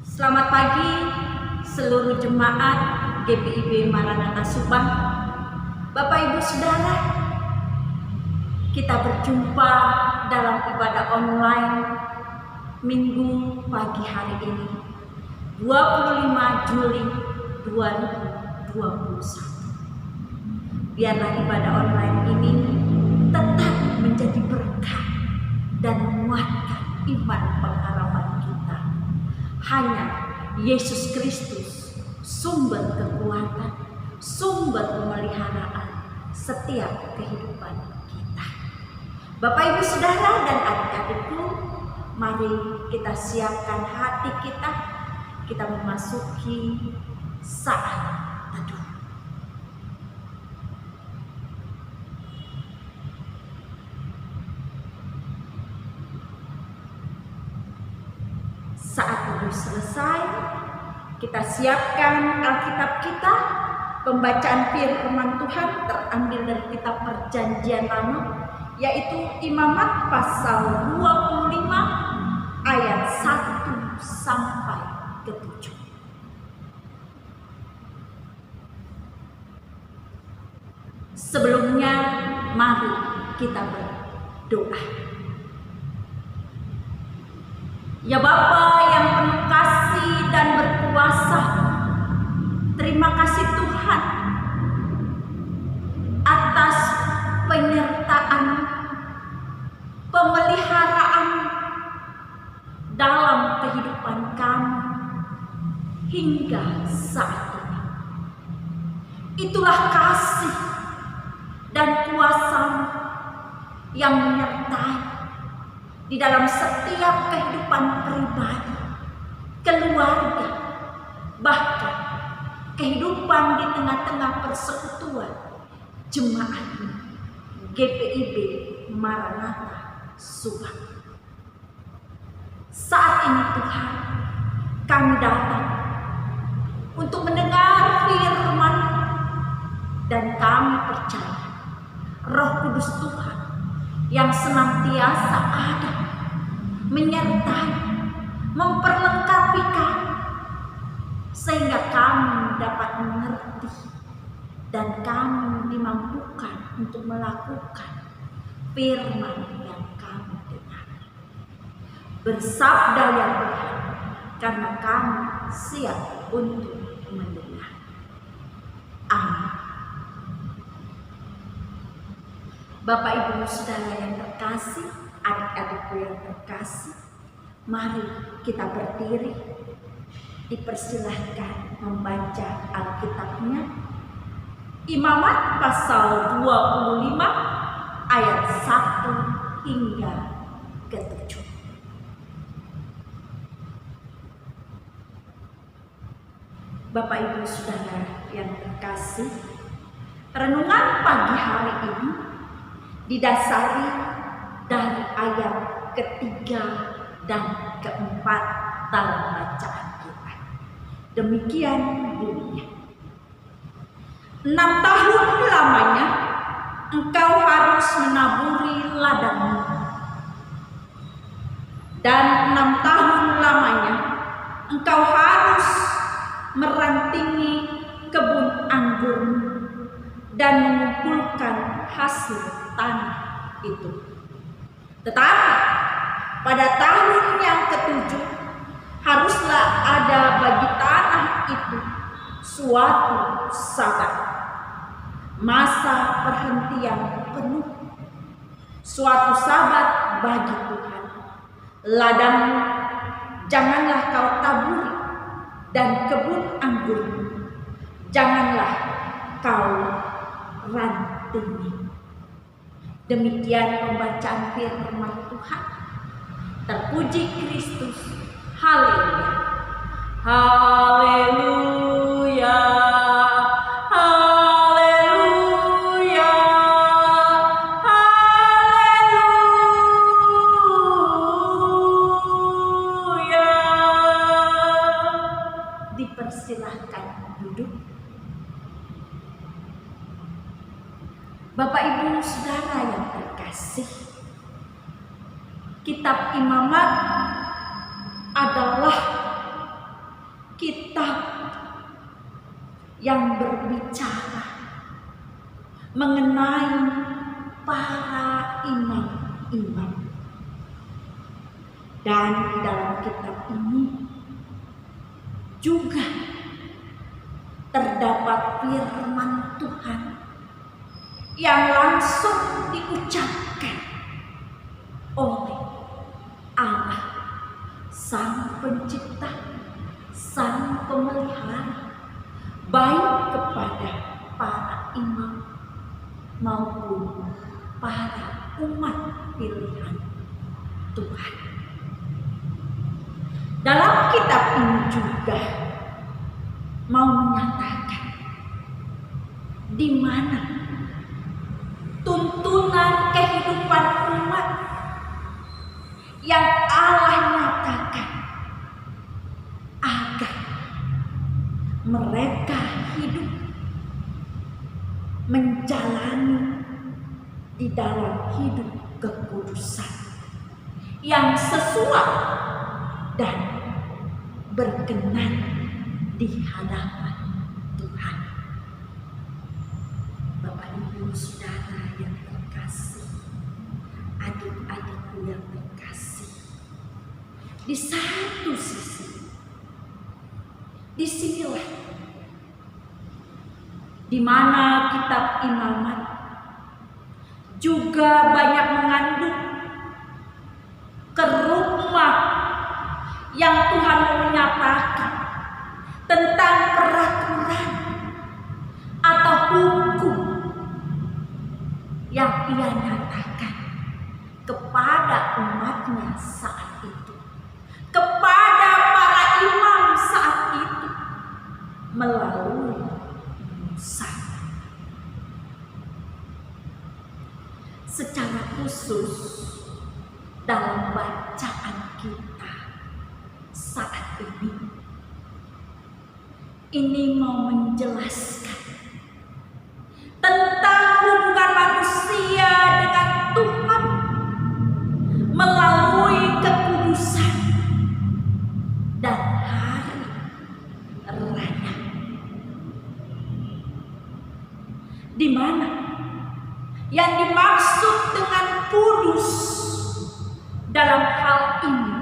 Selamat pagi seluruh jemaat GPIB Maranatha Subang. Bapak Ibu Saudara, kita berjumpa dalam ibadah online Minggu pagi hari ini 25 Juli 2021. Biarlah ibadah online ini tetap menjadi berkat dan menguatkan iman pengharapan kita. Hanya Yesus Kristus sumber kekuatan, sumber pemeliharaan setiap kehidupan kita. Bapak Ibu Saudara dan adik-adikku, mari kita siapkan hati kita memasuki saat teduh. Saat teduh selesai, kita siapkan Alkitab kita. Pembacaan firman Tuhan terambil dari kitab Perjanjian Lama, yaitu Imamat pasal 25 ayat 1 sampai ke 7. Sebelumnya, mari kita berdoa. Ya Bapa yang penuh kasih dan berkuasa, terima kasih Tuhan atas penyertaan, pemeliharaan dalam kehidupan kami hingga saat ini. Itulah kasih dan kuasa-Mu yang menyertai di dalam setiap kehidupan pribadi, keluarga, bahkan kehidupan di tengah-tengah persekutuan jemaat GPIB Maranatha Subang. Saat ini Tuhan, kami datang untuk mendengar firman, dan kami percaya Roh Kudus Tuhan yang senantiasa ada, menyertai, memperlengkapi kami, sehingga kami dapat mengerti dan kami dimampukan untuk melakukan firman yang kami dengar. Bersabda ya Tuhan, karena kami siap untuk mendengar. Amin. Bapak Ibu Saudara yang terkasih, adik-adikku yang terkasih, mari kita berdiri. Dipersilahkan membaca Alkitabnya. Imamat pasal 25 ayat 1 hingga ke 7. Bapak Ibu Saudara yang terkasih, renungan pagi hari ini didasari dari ayat ketiga dan keempat dalam bacaan kita. Demikian bunyinya. 6 tahun lamanya engkau harus menaburi ladangmu, dan 6 tahun lamanya engkau harus merantingi kebun anggurmu dan mengumpulkan hasil tanah itu. Tetapi pada tahun yang ketujuh haruslah ada bagi tanah itu suatu sabat, masa perhentian penuh, suatu sabat bagi Tuhan. Ladangmu janganlah kau taburi, dan kebun anggurmu janganlah kau rantingi. Demikian pembacaan firman Tuhan. Terpuji Kristus. Haleluya. Haleluya. Haleluya. Haleluya. Dipersilahkan duduk. Bapak Ibu Saudara yang terkasih, kitab Imamat adalah kitab yang berbicara mengenai para imam-imam. Dan di dalam kitab ini juga terdapat firman Tuhan yang langsung diucapkan oleh Allah, Sang Pencipta, Sang Pemelihara, baik kepada para imam maupun para umat pilihan Tuhan. Dalam kitab ini juga mau menyatakan di mana tuntunan kehidupan umat yang Allah nyatakan agar mereka hidup menjalani di dalam hidup kekudusan yang sesuai dan berkenan di hadapan Tuhan. Bapak Ibu Saudara yang terkasih, adik-adikku yang terkasih, di satu sisi, disinilah di mana kitab Imamat juga banyak mengandung kerumah yang Tuhan menyatakan tentang peraturan atau hukum yang Ia nyatakan kepada umatnya saat itu, kepada para imam saat itu melalui Musa. Secara khusus dalam bacaan kita saat ini mau menjelaskan tentang hubungan manusia dengan Tuhan melalui kekudusan dan hari raya, di mana yang dimaksud dengan kudus dalam hal ini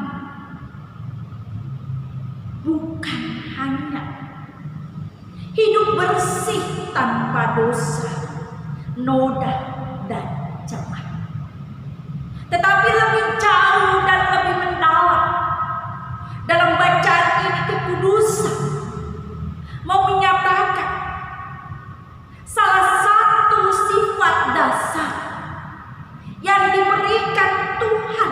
bukan hanya hidup bersih tanpa dosa, noda dan celah, tetapi lebih jauh dan lebih mendalam. Dalam bacaan ini kekudusan mau menyatakan salah satu sifat dasar yang diberikan Tuhan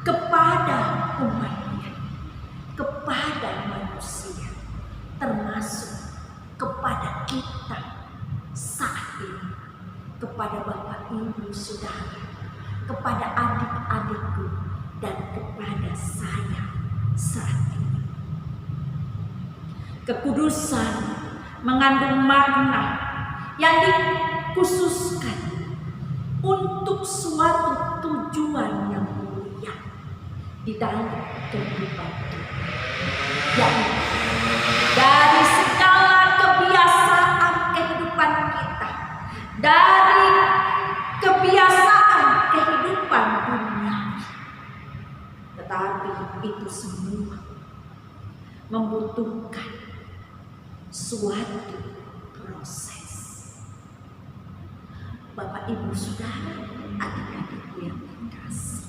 kepada umatnya, kepada manusia, termasuk kepada kita saat ini, kepada Bapak Ibu Saudara, kepada adik-adikku, dan kepada saya saat ini. Kekudusan mengandung makna yang dikhususkan untuk suatu tujuan yang mulia di dalam kehidupan kita, yaitu membutuhkan suatu proses. Bapak, Ibu, Saudara, adik-adikku yang terkasih,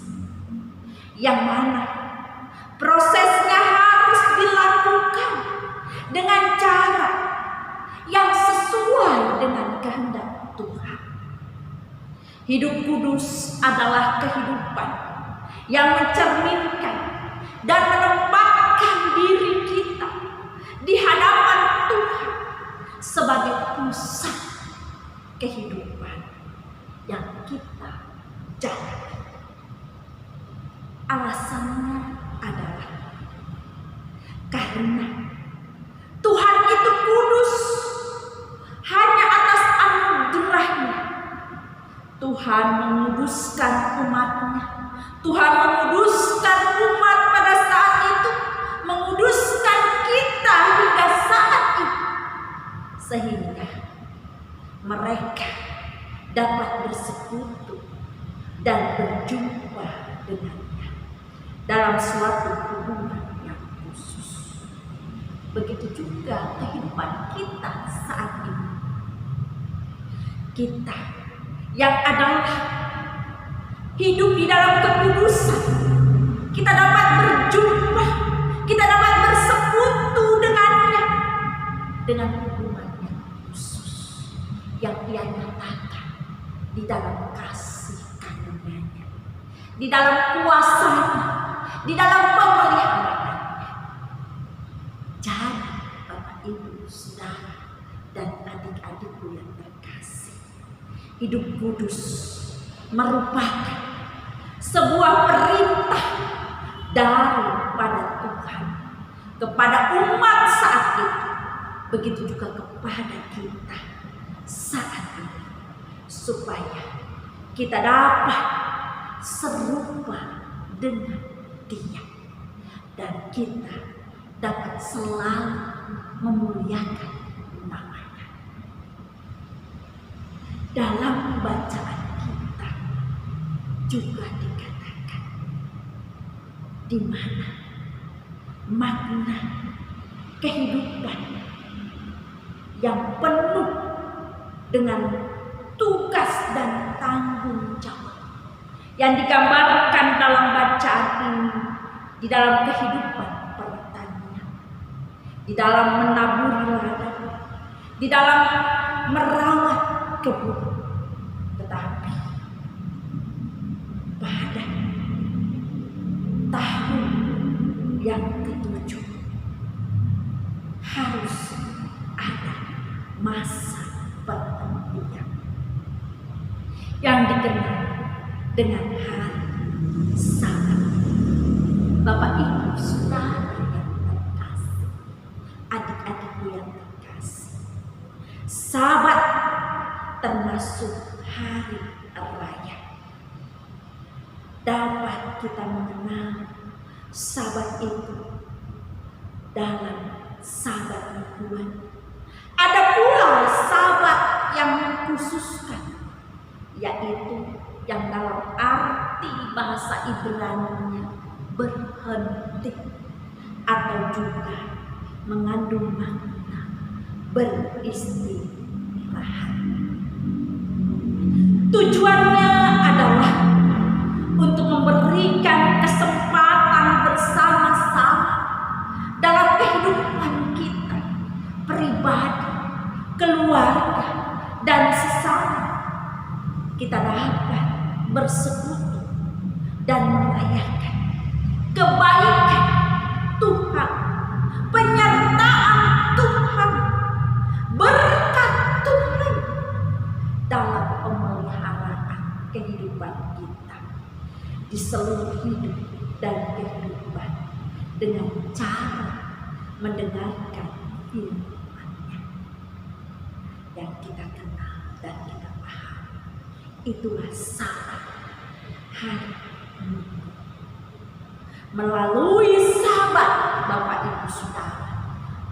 yang mana prosesnya harus dilakukan dengan cara yang sesuai dengan kehendak Tuhan. Hidup kudus adalah kehidupan yang mencerminkan dan menempatkan diri kita di hadapan Tuhan sebagai pusat kehidupan yang kita jalani. Alasannya adalah karena Tuhan itu kudus. Hanya atas anugerahnya Tuhan menguduskan umatnya. Tuhan menguduskan umat pada saat itu, menguduskan kita hingga saat itu, sehingga mereka dapat bersekutu dan berjumpa dengannya dalam suatu hubungan yang khusus. Begitu juga kehidupan kita saat ini. Kita yang adalah hidup di dalam kekudusan, kita dapat berjumpa, kita dapat bersekutu dengannya dengan hubungan yang khusus yang Ia nyatakan di dalam kasih karunia-Nya, di dalam kuasa-Nya, di dalam pemeliharaan-Nya. Jadi Bapak, Ibu, Saudara, dan adik-adikku yang terkasih, hidup kudus merupakan sebuah perintah daripada Tuhan kepada umat saat itu, begitu juga kepada kita saat ini, supaya kita dapat serupa dengan Dia dan kita dapat selalu memuliakan nama-Nya. Dalam bacaan kita juga dikatakan di mana makna kehidupan yang penuh dengan tugas dan tanggung jawab yang digambarkan dalam bacaan ini, di dalam kehidupan pertanian, di dalam menaburi ladang, di dalam merawat kebun. Tetapi pada tahun yang ke-7 harus ada masa pertentuan yang dikenal dengan hari Sabat. Bapak, Ibu, Saudara yang terkasih, adik-adikku yang terkasih, Sabat termasuk hari raya. Dapat kita mengenal Sabat itu dalam Sabat mingguan. Ada pula Sabat yang mengkhususkan, yaitu yang dalam arti bahasa Ibrani-nya berhenti, atau juga mengandung makna beristirahat. Tujuannya adalah untuk memberikan kesempatan bersama-sama dalam kehidupan kita pribadi, keluarga, dan sesama. Kita dapat bersekutu dan merayakan kebaikan Tuhan, penyertaan Tuhan, berkat Tuhan dalam pemeliharaan kehidupan kita di seluruh hidup dan kehidupan, dengan cara mendengarkan firman-Nya yang kita kenal dan kita paham. Itulah Sabat hari Minggu. Melalui Sabat, Bapak, Ibu, Saudara,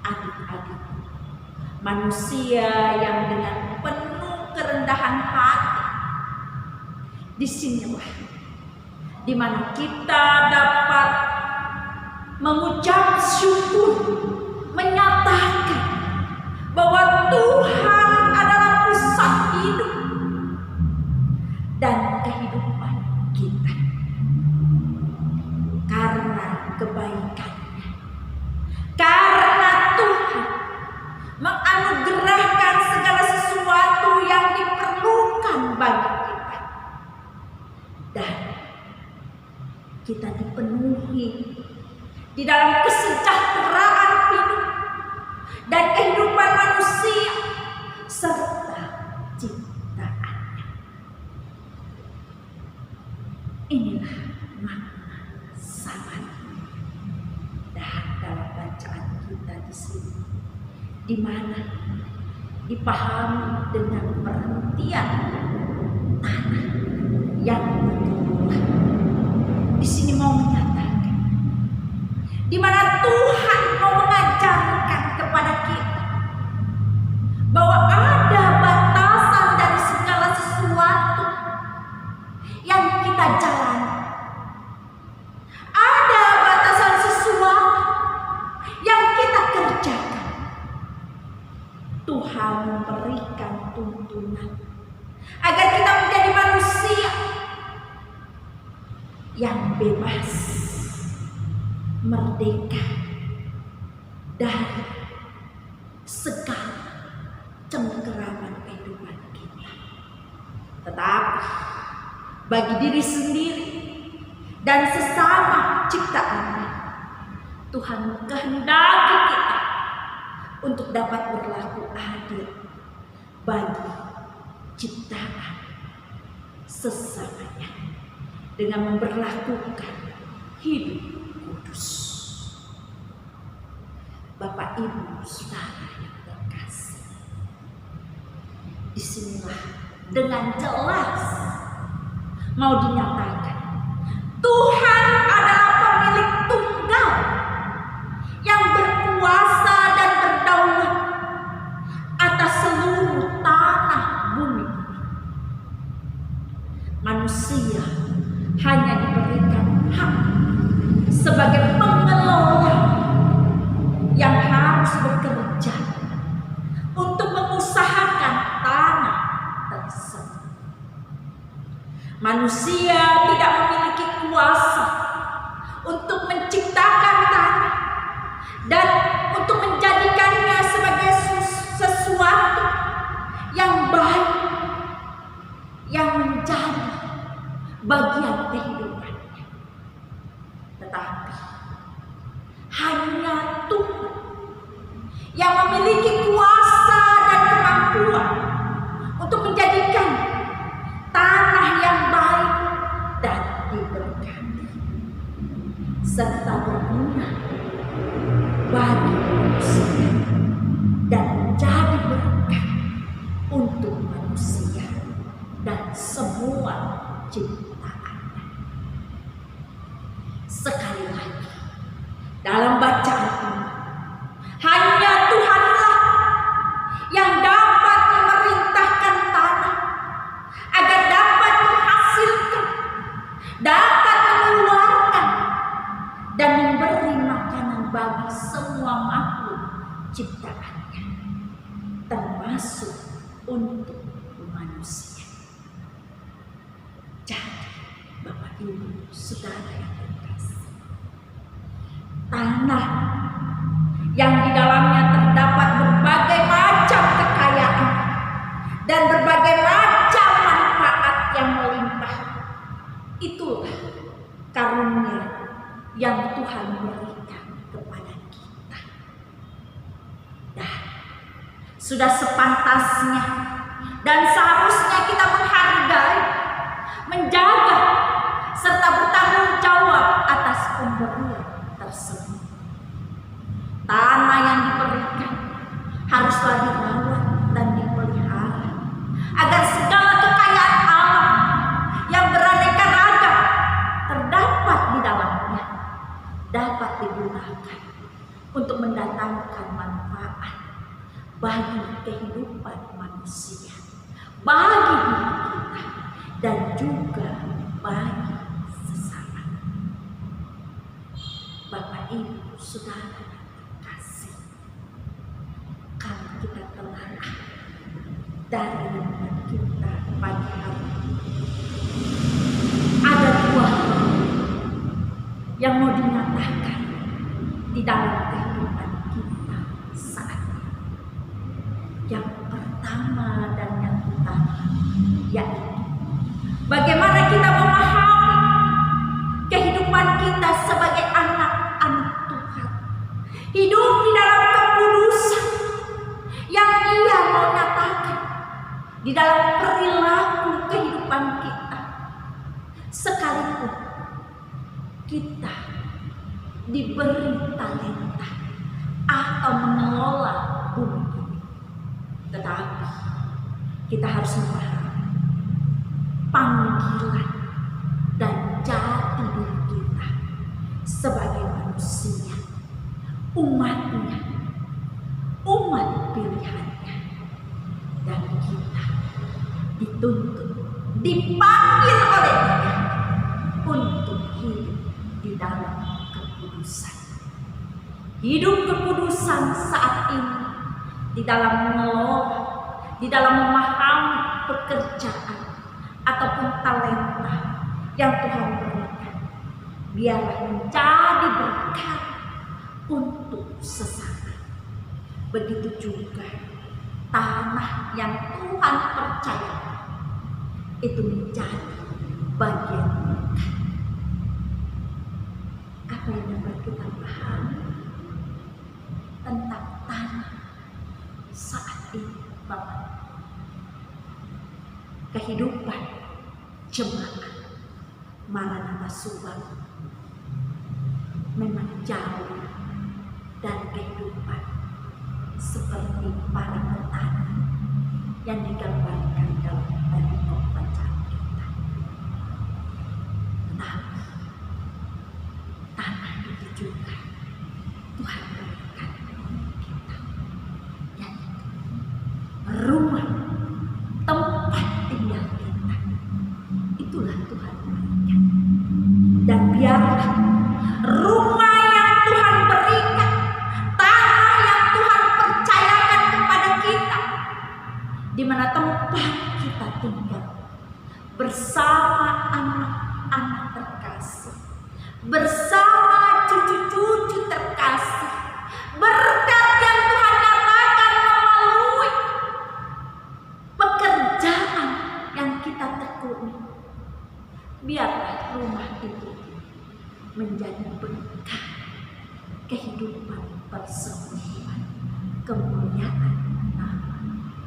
adik-adik, manusia yang dengan penuh kerendahan hati, disinilah di mana kita dapat mengucap syukur kita dipenuhi di dalam kesejahteraan hidup dan kehidupan manusia serta ciptaannya. Inilah makna sabat. Dan dalam bacaan kita di sini, di mana dipahami dengan pengertian tanah yang bergerak. Di sini mau menyatakan, di mana Tuhan mau mengajarkan kepada kita bahwa ada batasan dari segala sesuatu yang kita jalani. Ada batasan sesuatu yang kita kerjakan. Tuhan memberikan tuntunan agar kita menjadi manusia yang bebas, merdeka dari segala cengkeraman kehidupan kita. Tetapi bagi diri sendiri dan sesama ciptaannya, Tuhan kehendaki kita untuk dapat berlaku adil bagi ciptaan sesamanya dengan memberlakukan hidup kudus. Bapak, Ibu, Saudara yang terkasih, disinilah dengan jelas mau dinyatakan Tuhan adalah pemilik tunggal yang berkuasa dan berdaulat atas seluruh tanah bumi. Manusia hanya diberikan hak sebagai pengelola yang harus bekerja untuk mengusahakan tanah tersebut. Manusia tidak memiliki kuasa untuk menciptakan tanah dan untuk menjadikannya sebagai sesuatu yang baik, yang menjadi bagian kehidupannya. Tetapi hanya Tuhan yang memiliki kuasa dan kemampuan untuk menjadikan tanah yang baik dan diberkati serta berguna bagi manusia dan menjadi berkat untuk manusia dan semua ciptaannya. Sekali lagi, dalam bacaan ini, hanya Tuhanlah yang dapat memerintahkan tanah agar dapat menghasilkan, dapat mengeluarkan dan memberi makanan bagi semua makhluk ciptaannya, termasuk untuk manusia. Jadi, Bapak, Ibu, Saudara yang terkasih, tanah yang di dalamnya terdapat berbagai macam kekayaan dan berbagai macam manfaat yang melimpah, itulah karunia yang Tuhan berikan kepada kita. Dan sudah sepantasnya dan seharusnya kita menghargai, menjaga, serta bertanggung jawab atas pemberian tersebut. Tanah yang diberikan haruslah dirawat dan dipelihara agar segala kekayaan alam yang beraneka ragam terdapat di dalamnya dapat digunakan untuk mendatangkan manfaat bagi kehidupan manusia, bagi diri kita, dan juga bagi sesama. Bapak, Ibu, Saudara yang terkasih, kalau kita telah dari renungan kita pagi hari ini, ada dua hal yang mau dinyatakan di dalam kehidupan kita saat ini. Yang pertama dan yang utama yaitu bagaimana kita memahami kehidupan hidup di dalam kekudusan yang Ia mau nyatakan di dalam perilaku kehidupan kita, sekalipun kita diberi talenta atau mengelola bumi ini. Tetapi kita harus memahami panggilan dan jati diri kita sebagai manusia, umatnya, umat pilihannya, dan kita dituntut, dipanggil oleh Dia untuk hidup di dalam kekudusan. Hidup kekudusan saat ini di dalam mengelola, di dalam memahami pekerjaan ataupun talenta yang Tuhan berikan, biarlah menjadi berkat untuk sesama. Begitu juga tanah yang Tuhan percayakan itu menjadi bagian berkat. Apa yang dapat kita pahami tentang tanah saat ini, Bapak? Kehidupan jemaat Maranatha Subang memang jauh dari kehidupan seperti para petani yang digambarkan dalam perikop bacaan kita. Tetapi tanah itu juga Tuhan berikan kita, yaitu rumah, tempat tinggal kita. Itulah Tuhan berikan. Dan biarlah rumah yang Tuhan berikan, tanah yang Tuhan percayakan kepada kita, di mana tempat kita tinggal bersama anak-anak terkasih, bersama cucu-cucu terkasih, berkat yang Tuhan katakan melalui pekerjaan yang kita tekuni. Biarlah rumah itu menjadi berkat kehidupan persekutuan, kemuliaan nama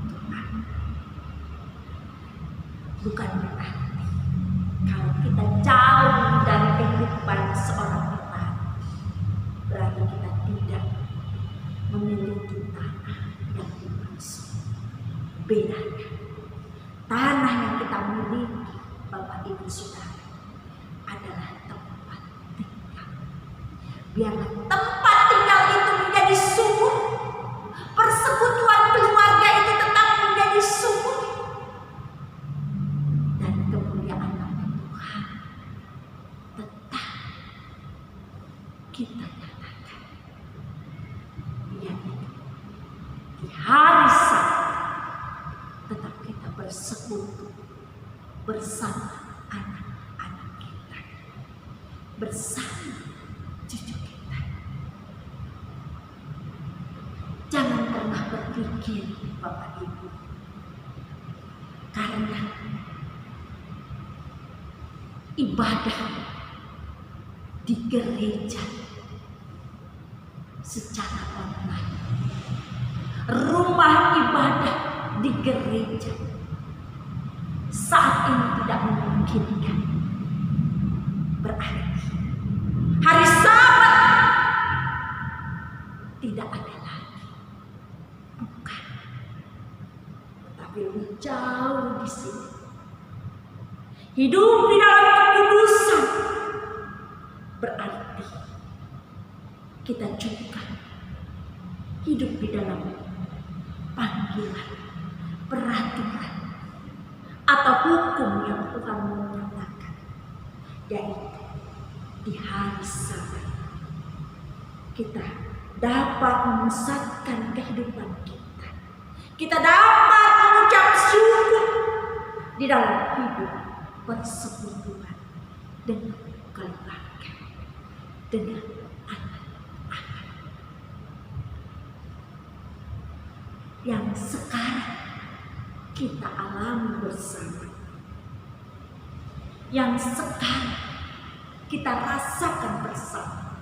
Tuhan. Bukan berarti kalau kita jauh dari kehidupan seorang petani, berarti kita tidak memiliki tanah yang dimaksud. Bedanya, tanah yang kita miliki, Bapak Ibu Saudara, adalah tempat tinggal. Biarlah tempat tinggal itu menjadi subur, persekutuan keluarga itu tetap menjadi subur, dan kemuliaan nama Tuhan tetap kita nyatakan. Yaitu di hari Sabat tetap kita bersekutu bersama anak-anak kita, bersama cucu kita. Jangan pernah berpikir, Bapak Ibu, karena ibadah di gereja secara online, rumah ibadah di gereja saat ini tidak memungkinkan, berarti hari Sabat tidak ada lagi. Bukan, tapi lebih jauh di sini. Hidup di dalam kekudusan berarti kita juga hidup di dalam panggilan, peraturan, atau hukum yang Tuhan menyatakan, yaitu di hari Sabat kita dapat memusatkan kehidupan kita. Kita dapat mengucap syukur di dalam hidup persekutuan dengan keluarga, dengan anak-anak yang sekarang kita alami bersama, yang sekarang kita rasakan bersama,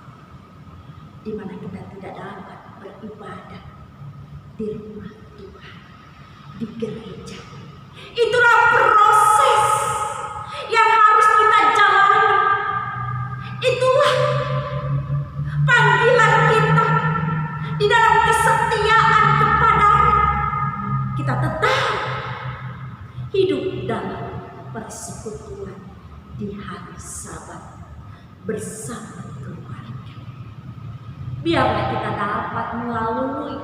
di mana kita tidak kita dapat beribadah di rumah Tuhan, di gereja. Itulah proses yang harus kita jalani. Itulah panggilan kita di dalam kesetiaan kepada-Nya. Kita tetap hidup dalam persekutuan di hari Sabat bersama keluarga. Biarlah kita dapat melalui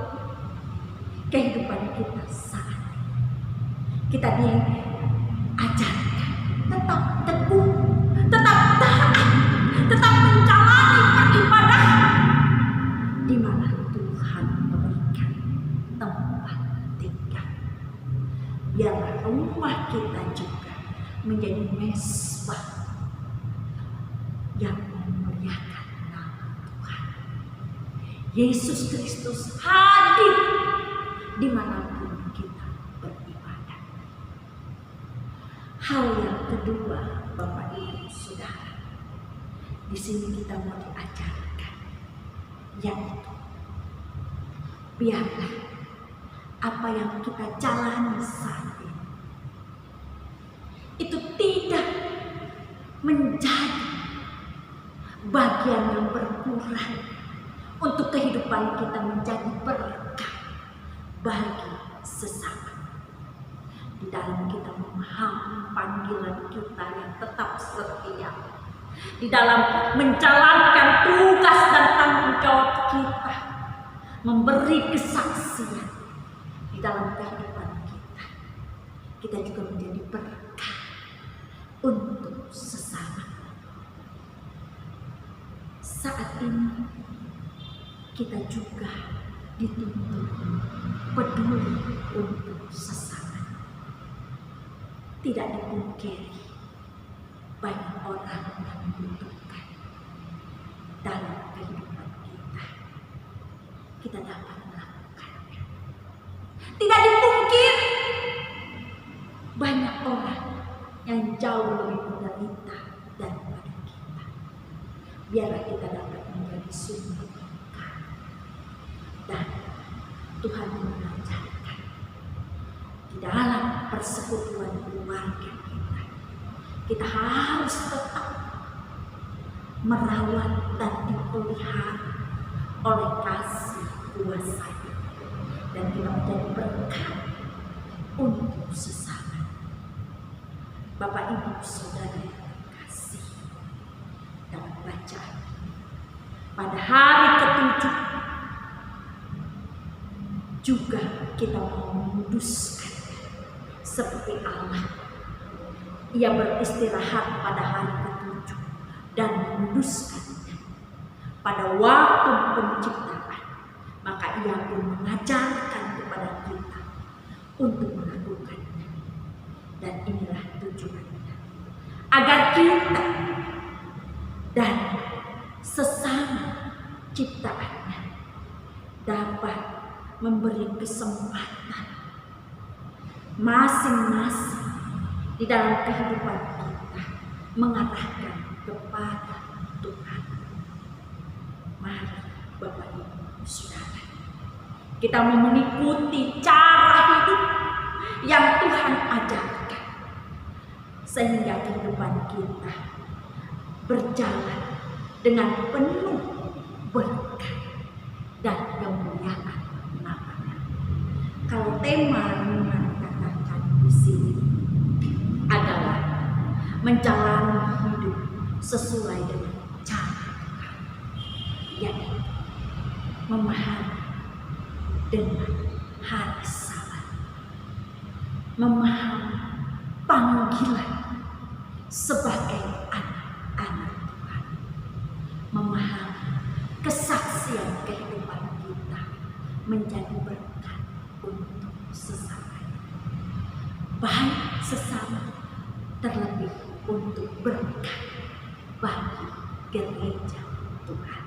kehidupan kita saat kita diajarkan tetap teguh, tetap taat, tetap menjalani peribadahan di mana Tuhan memberikan tempat tinggal. Biarlah rumah kita juga menjadi mesbah yang memuliakan nama Tuhan. Yesus Kristus hadir dimanapun kita beribadah. Hal yang kedua, Bapak Ibu Saudara, di sini kita mau diajarkan, yaitu biarlah apa yang kita jalani saat ini itu tidak menjadi bagian yang berkurang untuk kehidupan kita menjadi berkah bagi sesama. Di dalam kita memahami panggilan kita yang tetap setia, di dalam menjalankan tugas dan tanggung jawab kita, memberi kesaksian di dalam kehidupan kita, kita juga menjadi berkah untuk sesama. Saat ini kita juga dituntut peduli untuk sesama. Tidak dipungkiri banyak orang yang membutuhkan dalam kehidupan kita. Kita dapat melakukannya. Tidak dipungkiri banyak orang yang jauh lebih menderita daripada kita. Biarlah kita dapat menjadi sumber berkah. Dan Tuhan mengajarkan di dalam persekutuan keluarga kita harus tetap merawat dan dipelihara oleh kasih kuasa, dan kita menjadi berkah untuk sesama. Bapak Ibu Saudara yang terkasih, dalam bacaan pada hari ketujuh juga kita mau menguduskan seperti Allah. Ia beristirahat pada hari ketujuh dan menguduskannya pada waktu penciptaan. Maka ia pun mengajarkan kepada kita untuk melakukannya. Dan inilah tujuannya, agar kita dan sesama ciptaannya dapat memberi kesempatan masing-masing di dalam kehidupan kita mengarahkan kepada Tuhan. Mari Bapak Ibu Saudara, kita mau mengikuti cara hidup yang Tuhan ajarkan, sehingga kehidupan kita berjalan dengan penuh berkah dan kemuliaan nama-Nya. Kalau tema yang katakan di sini adalah menjalani hidup sesuai dengan cara Tuhan, yaitu memahami dengan hari Sabat, memahami panggilan sebagai anak-anak Tuhan, memahami kesaksian kehidupan kita menjadi berkat untuk sesama, baik sesama, terlebih untuk berkat bagi gereja Tuhan.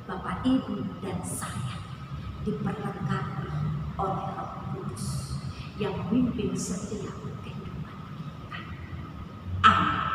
Bapak, Ibu, dan saya diperlengkapi oleh Roh Kudus yang memimpin setiap kehidupan kita. Amin.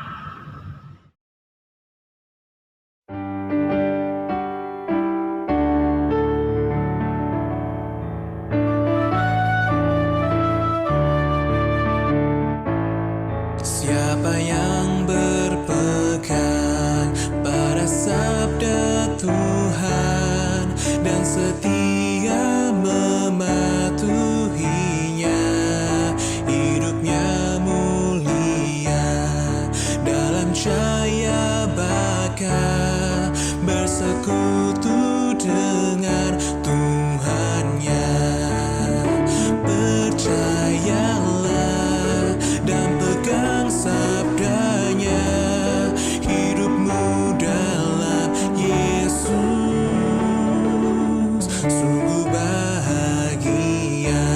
sungguh bahagia.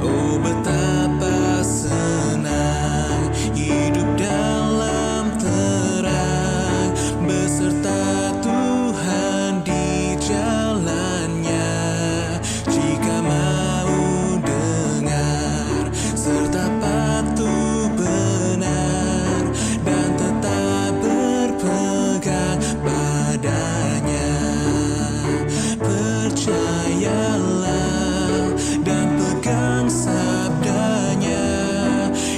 Oh betapa senang hidup dalam terang beserta Tuhan di jalannya. Jika mau dengar serta patuh benar dan tetap berpegang padanya, percayalah dan pegang sabdanya,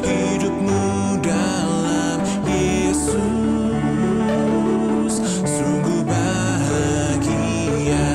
hidupmu dalam Yesus sungguh bahagia.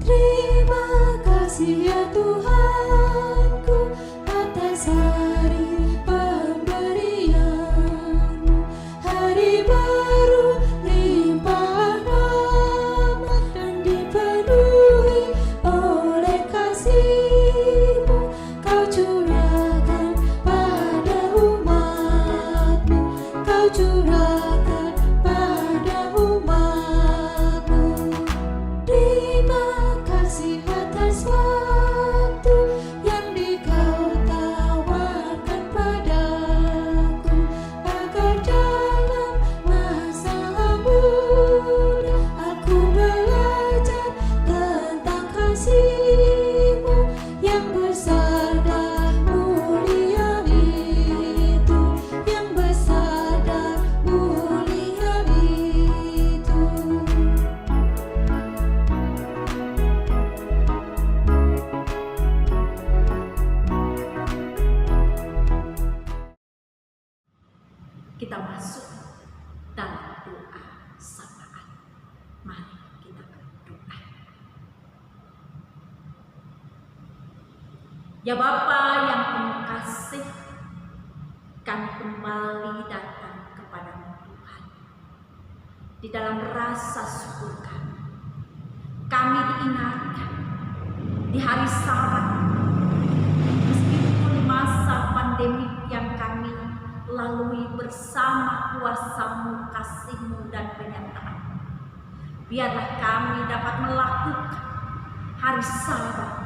Terima kasih ya Tuhanku atas hari pemberian-Mu, hari baru limpah rahmat dan dipenuhi oleh kasih-Mu. Kau curahkan pada umat-Mu, Kau curahkan pada umat-Mu. Terima kasih atas waktu yang Kau tawarkan padaku, agar dalam masa muda aku belajar tentang kasih-Mu yang besar dan mulia itu, yang besar dan mulia itu. Kita masuk dalam doa sapaan. Mari kita berdoa. Ya Bapa yang penuh kasih, kami kembali datang kepadamu Tuhan. Di dalam rasa syukur kami diingatkan di hari Sabat, meskipun masa pandemi yang kami lalui bersama kuasa-Mu, kasih-Mu dan penyertaan, biarlah kami dapat melakukan hari Sabat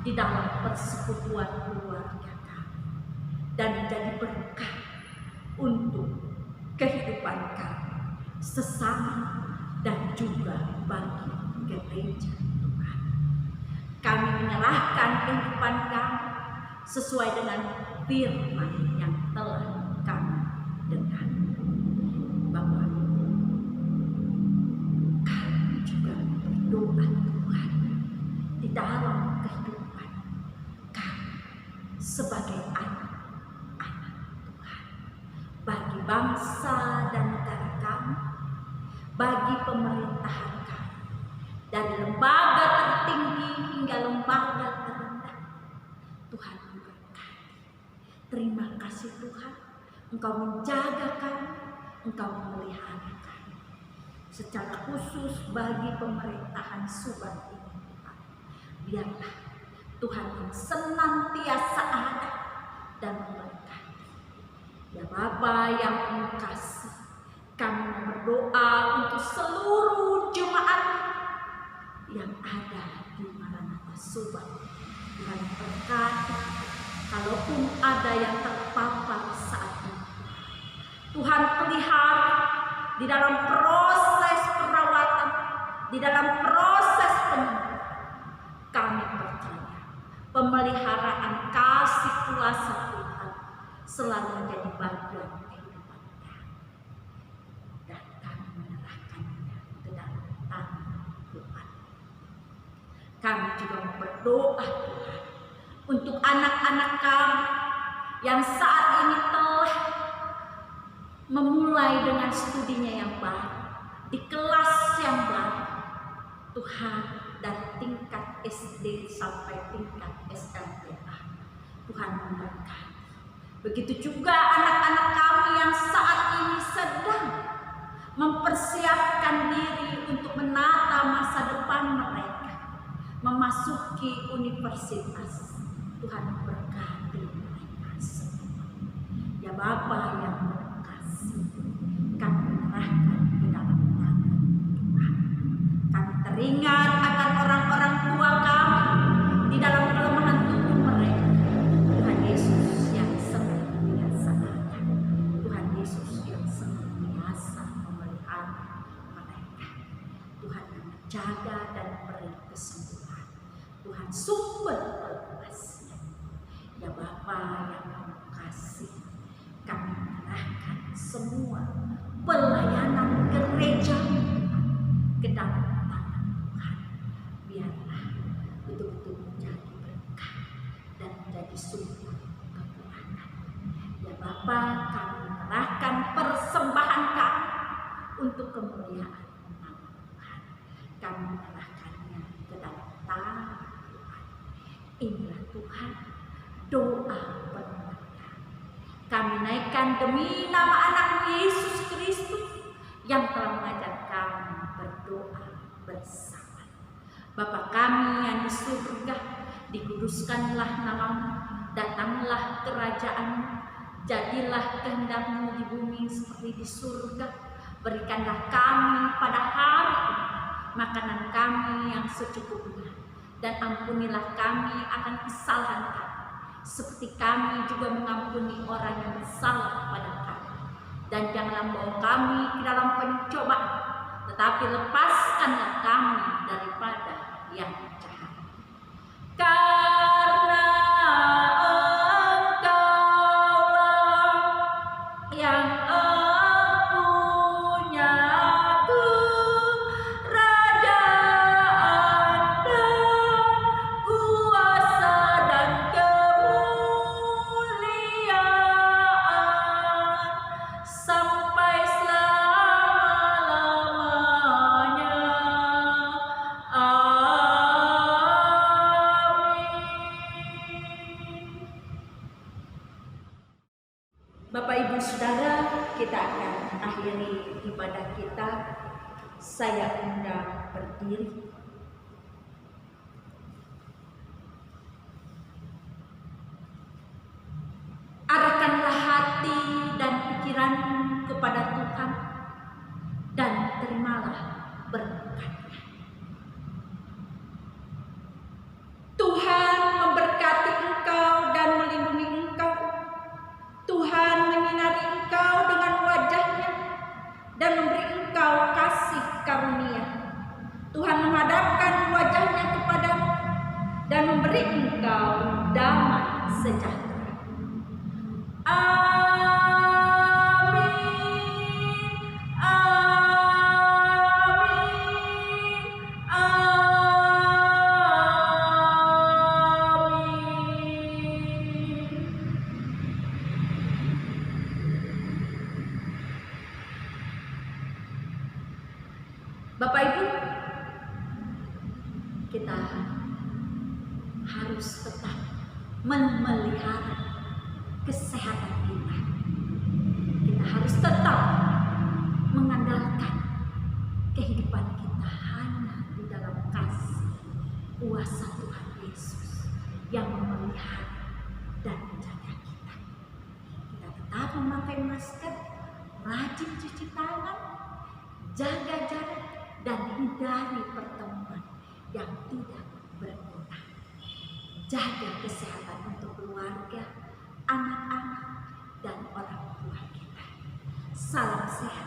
di dalam persekutuan keluarga kami dan menjadi berkah untuk kehidupan kami sesama dan juga bagi gereja Tuhan. Kami menyerahkan kehidupan kami sesuai dengan firman yang telah kami dengar. Bapa, kami juga berdoa Tuhan di dalam kehidupan kami sebagai anak-anak Tuhan, bagi bangsa dan negara kami, bagi pemerintahan kami, dari lembaga tertinggi hingga lembaga terendah. Tuhan memberkati. Terima kasih Tuhan, Engkau menjaga kami, Engkau memelihara kami. Secara khusus bagi pemerintahan Subang ini Tuhan, biarlah Tuhan yang senantiasa ada dan memberkati. Ya Bapa yang penuh kasih, kami berdoa untuk seluruh jemaat yang ada di Maranatha Subang. Tuhan berkati, kalaupun ada yang terpapar saat ini, Tuhan pelihara di dalam proses perawatan, di dalam proses penyembuhan. Kami percaya pemeliharaan kasih kuasa Tuhan selalu menjadi bagian kehidupan kami, dan kami menyerahkannya ke dalam tangan Tuhan. Kami juga berdoa Tuhan untuk anak-anak kami yang saat ini telah memulai dengan studinya yang baru, di kelas yang baru. Tuhan, dari tingkat SD sampai tingkat SLTA, Tuhan memberkati. Begitu juga anak-anak kami yang saat ini sedang mempersiapkan diri untuk menata masa depan mereka, memasuki universitas. Tuhan berkati mereka semua. Ya Bapa yang berkasih, kami menyerahkan ke dalam tangan Tuhan. Kami teringat akan orang-orang tua kami di dalam kelemahan tubuh mereka. Tuhan Yesus yang senantiasa ada. Tuhan Yesus yang senantiasa memelihara mereka. Tuhan yang menjaga dan beri kesembuhan. Tuhan sumber pelupasnya. Ya Bapa yang kasih, kami menyerahkan semua pelayanan gereja ke dalam tangan Tuhan. Biarlah betul-betul menjadi berkah dan menjadi sumber kekuatan. Ya Bapa, kami menyerahkan persembahan kami untuk kemuliaan nama Tuhan. Kami menyerahkannya ke dalam tangan Tuhan. Inilah Tuhan doa permohonan kami naikkan demi nama anak Yesus Kristus yang telah mengajar kami berdoa bersama. Bapa kami yang di surga, dikuduskanlah namamu, datanglah kerajaan-Mu, jadilah kehendak-Mu di bumi seperti di surga. Berikanlah kami pada hari ini makanan kami yang secukupnya, dan ampunilah kami akan kesalahan kami, seperti kami juga mengampuni orang yang bersalah kepada kami. Dan janganlah membawa kami ke dalam pencobaan, tetapi lepaskanlah kami daripada yang jahat. Karena Engkaulah yang punya kerajaan dan kuasa dan kemuliaan sampai selama-lamanya. Amin. Bapak Ibu Saudara, kita akan akhiri ibadah kita. Saya undang berdiri. Arahkanlah hati dan pikiranmu kepada Tuhan dan terimalah berkat-Nya. Tuhan memberkati engkau dan melindungi engkau. Tuhan menyinari engkau dengan wajah-Nya dan memberi engkau kasih karunia. Tuhan menghadapkan wajah-Nya kepadamu dan memberi engkau damai sejahtera. Amin. Amin. Amin. Bapak Ibu, kita harus tetap memelihara kesehatan kita. Kita harus tetap mengandalkan kehidupan kita hanya di dalam kasih kuasa Tuhan Yesus yang memelihara dan menjaga kita. Kita tetap memakai masker, rajin cuci tangan, jaga jarak, dan hindari pertemuan yang tidak berguna. Jaga kesehatan untuk keluarga, anak-anak, dan orang tua kita. Salam sehat.